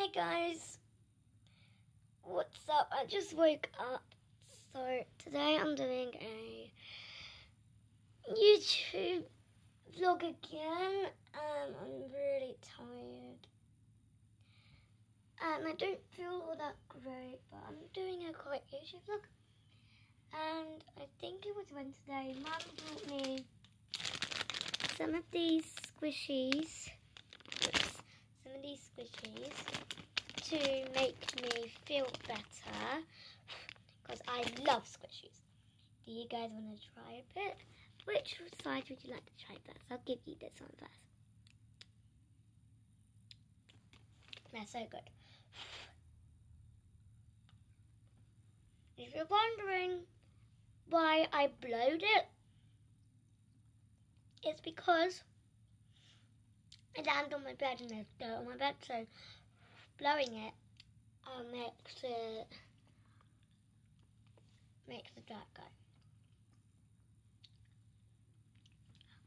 Hey guys, what's up? I just woke up, so today I'm doing a YouTube vlog again, and I'm really tired. And I don't feel all that great, but I'm doing a quick YouTube vlog. And I think it was Wednesday, Mum brought me some of these squishies. To make me feel better, because I love squishies. Do you guys want to try a bit? Which side would you like to try first? I'll give you this one first. They're so good. If you're wondering why I blowed it, it's because I landed on my bed and there's dirt on my bed, so blowing it makes the dirt go.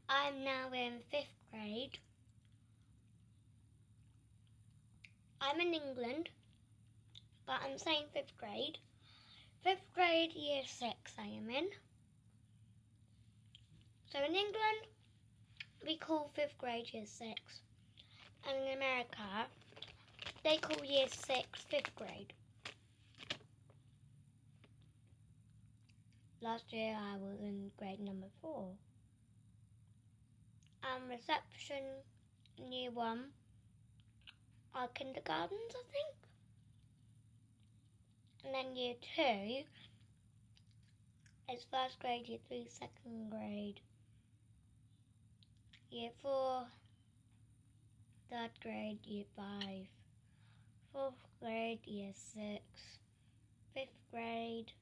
I'm now in 5th grade. I'm in England, but I'm saying 5th grade. 5th grade, year 6 I am in. So in England, we call 5th grade year 6. And in America, they call year 6 5th grade. Last year I was in grade number 4. Reception in year 1 are kindergartens, I think. And then year 2 is 1st grade, year 3 2nd grade, year 4 3rd grade, year 5, 4th grade, year 6, 5th grade,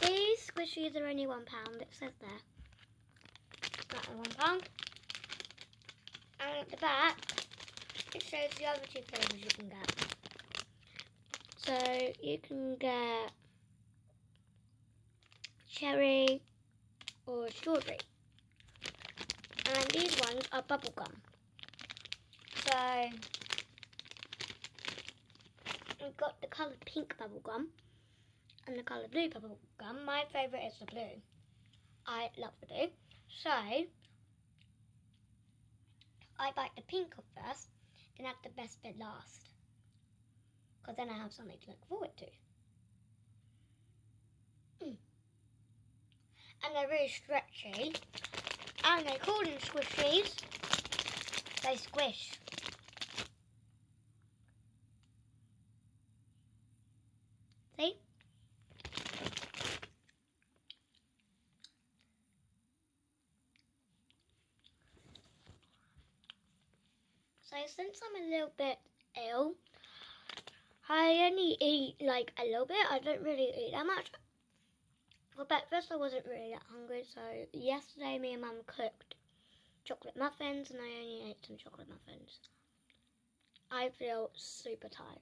these squishies are only £1, it says there. That's £1. And at the back, it shows the other 2 flavours you can get. So you can get cherry or strawberry. And these ones are bubblegum. So we've got the colour pink bubblegum and the colour blue bubblegum. My favourite is the blue. I love the blue. So I bite the pink off first, then have the best bit last. Because then I have something to look forward to. And they're really stretchy. And they call them squishies. They squish. See? So since I'm a little bit ill, I only eat like a little bit. I don't really eat that much. For breakfast I wasn't really that hungry, so yesterday me and Mum cooked chocolate muffins and I only ate some chocolate muffins. I feel super tired.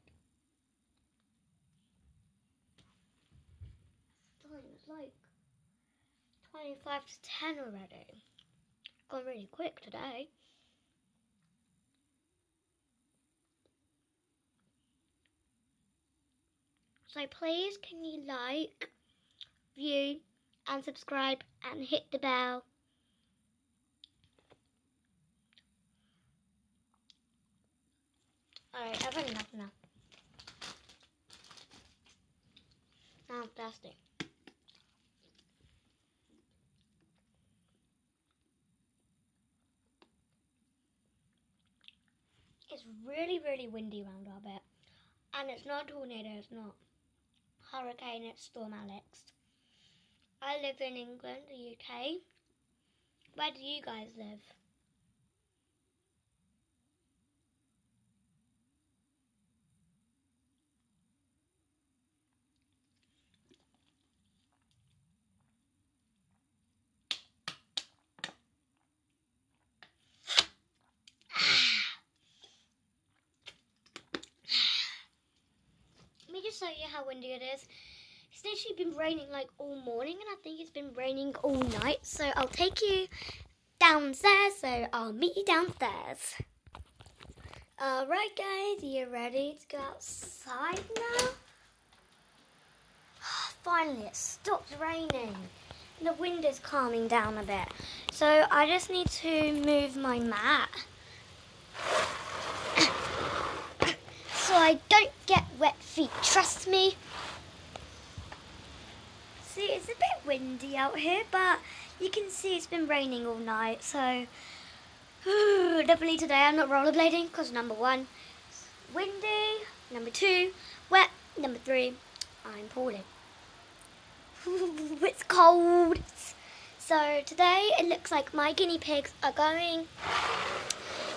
It's like 25 to 10 already. Gone really quick today. So please can you like, view and subscribe and hit the bell. Alright, I've had enough now. Now I'm thirsty. It's really, really windy around our bit. And it's not a tornado, it's not hurricane, it's Storm Alex. I live in England, the UK. Where do you guys live? show you how windy it is. It's literally been raining like all morning, and I think it's been raining all night. So I'll take you downstairs, so I'll meet you downstairs. Alright guys, you ready to go outside now? Finally, it stopped raining. The wind is calming down a bit. So I just need to move my mat so I don't get wet feet, trust me. See, it's a bit windy out here, but you can see it's been raining all night, so definitely today I'm not rollerblading because number 1, it's windy, number 2, wet, number 3, I'm poorly. It's cold. So today it looks like my guinea pigs are going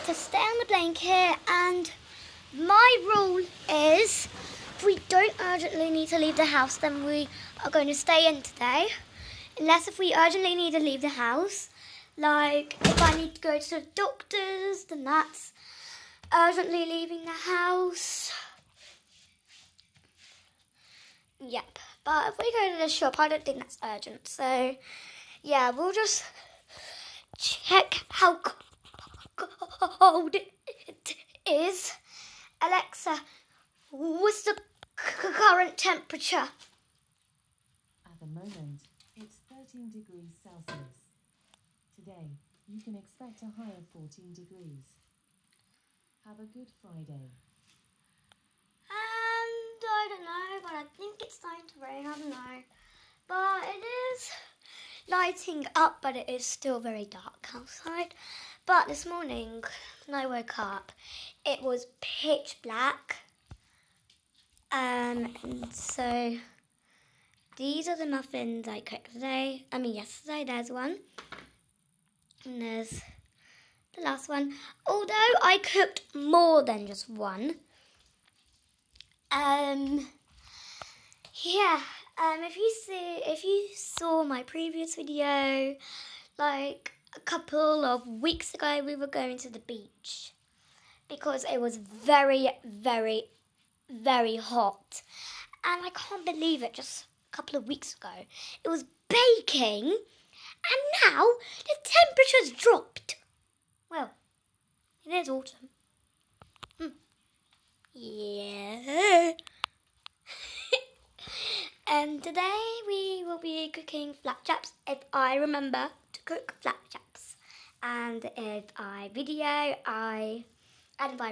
to stay on the blanket, and my rule is if we don't urgently need to leave the house, then we are going to stay in today. Unless if we urgently need to leave the house, like if I need to go to the doctor's, then that's urgently leaving the house. Yep, but if we go to the shop, I don't think that's urgent. So yeah, we'll just check how cold it is. Alexa, what's the current temperature? At the moment, it's 13 degrees Celsius. Today, you can expect a high of 14 degrees. Have a good Friday. And I don't know, but I think it's starting to rain, I don't know. But it is lighting up, but it is still very dark outside. But this morning, when I woke up, it was pitch black. And so these are the muffins I cooked today. Yesterday, there's one. And there's the last one. Although I cooked more than just one. If you saw my previous video, like a couple of weeks ago, we were going to the beach because it was very, very, very hot. And I can't believe it, just a couple of weeks ago, it was baking, and now the temperature's dropped. Well, it is autumn. Yeah. And today we will be cooking flapjacks, if I remember to cook flapjacks. And if I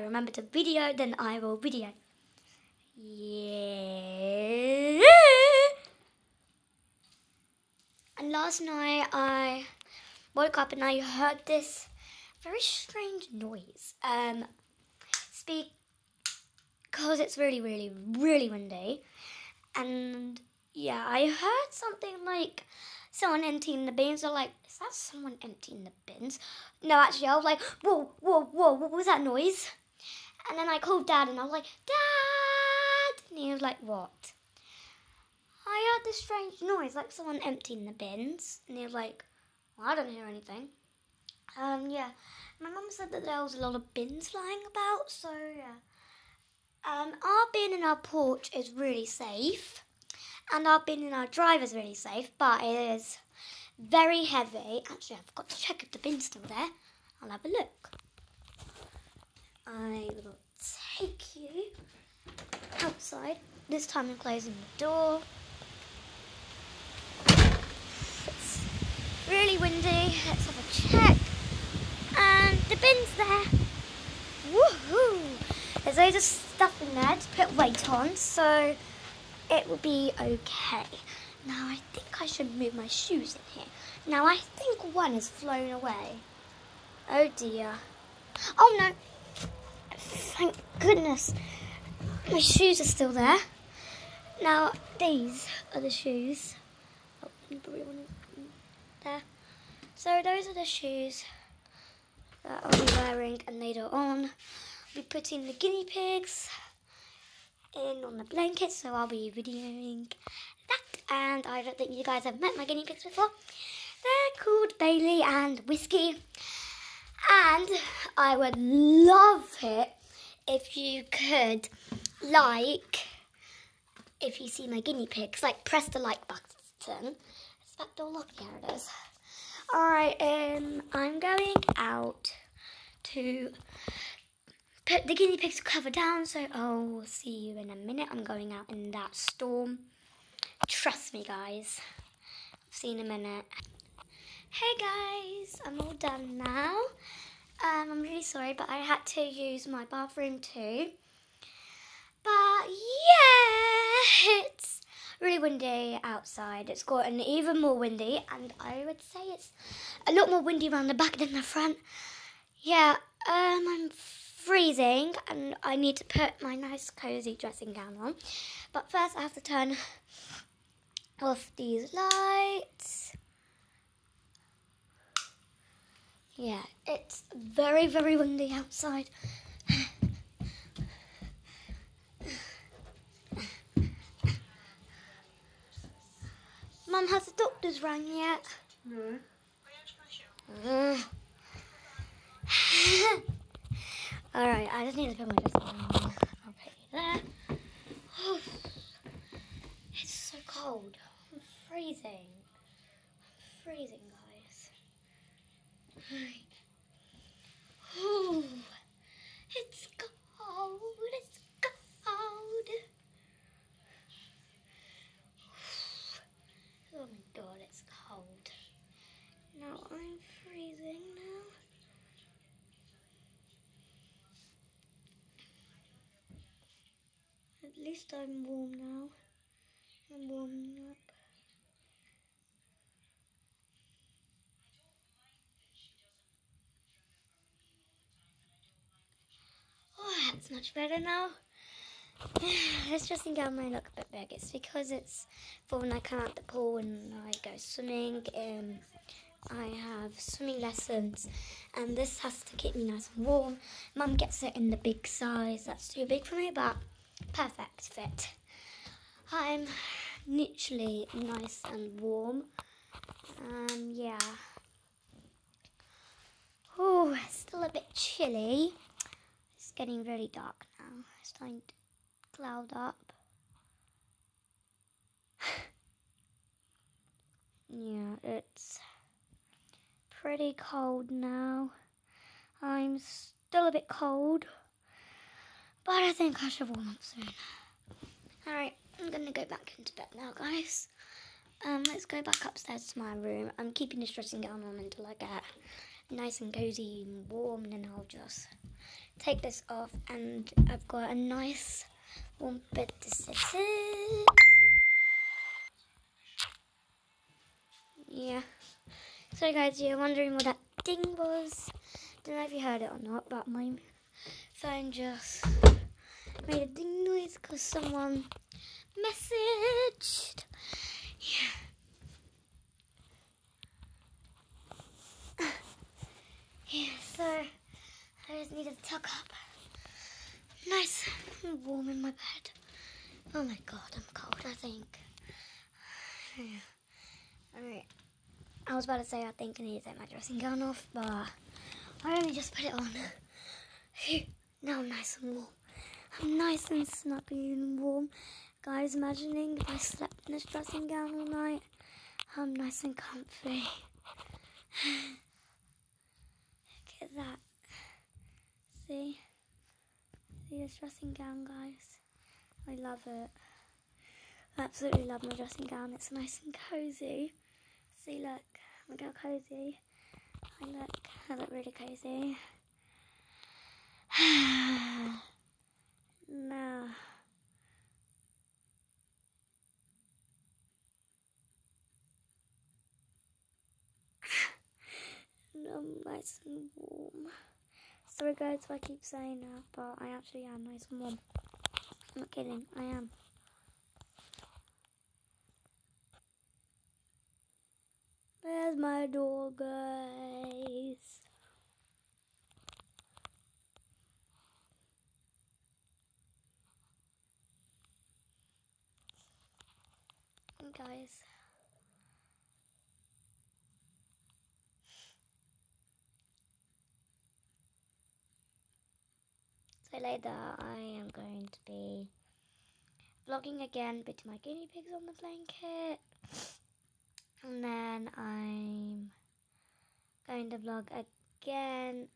remember to video, then I will video. Yeah. And last night I woke up and I heard this very strange noise. Because it's really, really, really windy. And yeah, I heard something like someone emptying the bins. I'm like, is that someone emptying the bins? No, actually, I was like, whoa, whoa, whoa, what was that noise? And then I called Dad and I was like, Dad! And he was like, what? I heard this strange noise, like someone emptying the bins. And he was like, well, I don't hear anything. Yeah, my mum said that there was a lot of bins flying about, so yeah. Our bin in our porch is really safe, and our bin in our drive is really safe, but it is very heavy. Actually, I forgot to check if the bin's still there. I'll have a look. I will take you outside. This time I'm closing the door. It's really windy. Let's have a check. And the bin's there. Woohoo! There's loads of stuff in there to put weight on, so it will be okay. Now I think I should move my shoes in here. Now I think one has flown away. Oh dear. Oh no. Thank goodness. My shoes are still there. Now these are the shoes. Oh, probably one there. So those are the shoes that I'll be wearing, and later on I'll be putting the guinea pigs in on the blanket, so I'll be videoing that. And I don't think you guys have met my guinea pigs before. They're called Bailey and Whiskey, and I would love it if you could like if you see my guinea pigs, like press the like button. Is that door locked? Yeah, it is. Alright, I'm going out to put the guinea pigs cover down, so I'll see you in a minute. I'm going out in that storm. Trust me, guys. See you in a minute. Hey guys, I'm all done now. I'm really sorry, but I had to use my bathroom too. But yeah, it's really windy outside. It's gotten even more windy, and I would say it's a lot more windy around the back than the front. Yeah, I'm freezing, and I need to put my nice cozy dressing gown on. But first, I have to turn off these lights. Yeah, it's very, very windy outside. Mum, has the doctors rang yet? No. Alright, I just need to put my dressing gown on. I'll put you there. Oh, it's so cold. I'm freezing. I'm freezing, guys. Oh, it's cold. It's cold. Oh my god, it's cold. Now I'm freezing now. At least I'm warm now. I'm warming up. Oh, that's much better now. This dressing gown may look a bit big. It's because it's for when I come out the pool and I go swimming. I have swimming lessons, and this has to keep me nice and warm. Mum gets it in the big size. That's too big for me, but perfect fit. I'm literally nice and warm. Yeah. Oh, it's still a bit chilly. It's getting really dark now. It's starting to cloud up. Yeah, it's pretty cold now. I'm still a bit cold, but I think I should warm up soon. Alright, I'm gonna go back into bed now, guys. Let's go back upstairs to my room. I'm keeping this dressing gown on until I get nice and cozy and warm, and then I'll just take this off, and I've got a nice warm bed to sit in. Yeah. So guys, you're wondering what that ding was. Don't know if you heard it or not, but my phone just made a ding noise because someone messaged. Yeah, so I just needed to tuck up. Nice and warm in my bed. Oh my god, I'm cold, I think. Yeah. Alright. I was about to say I think I need to take my dressing gown off, but I only just put it on. Now I'm nice and warm. I'm nice and snuggy and warm. Guys, imagining if I slept in this dressing gown all night, I'm nice and comfy. Look at that. See? See this dressing gown, guys? I love it. I absolutely love my dressing gown. It's nice and cozy. See, look how cozy. I look really cozy. Now, I'm nice and warm. Sorry guys if I keep saying that, but I actually am nice and warm. I'm not kidding, I am. There's my door, guys. Guys. So later I am going to be vlogging again, putting my guinea pigs on the blanket. And then I'm going to vlog again,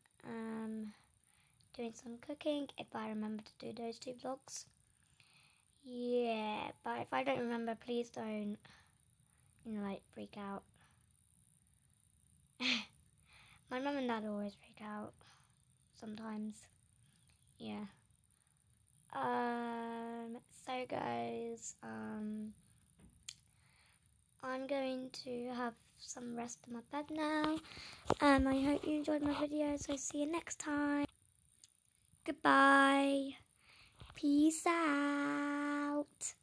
doing some cooking, if I remember to do those 2 vlogs. Yeah, but if I don't remember, please don't, like, freak out. My mum and dad always freak out, sometimes. Yeah. So guys, I'm going to have some rest in my bed now. I hope you enjoyed my video, so see you next time. Goodbye. Peace out.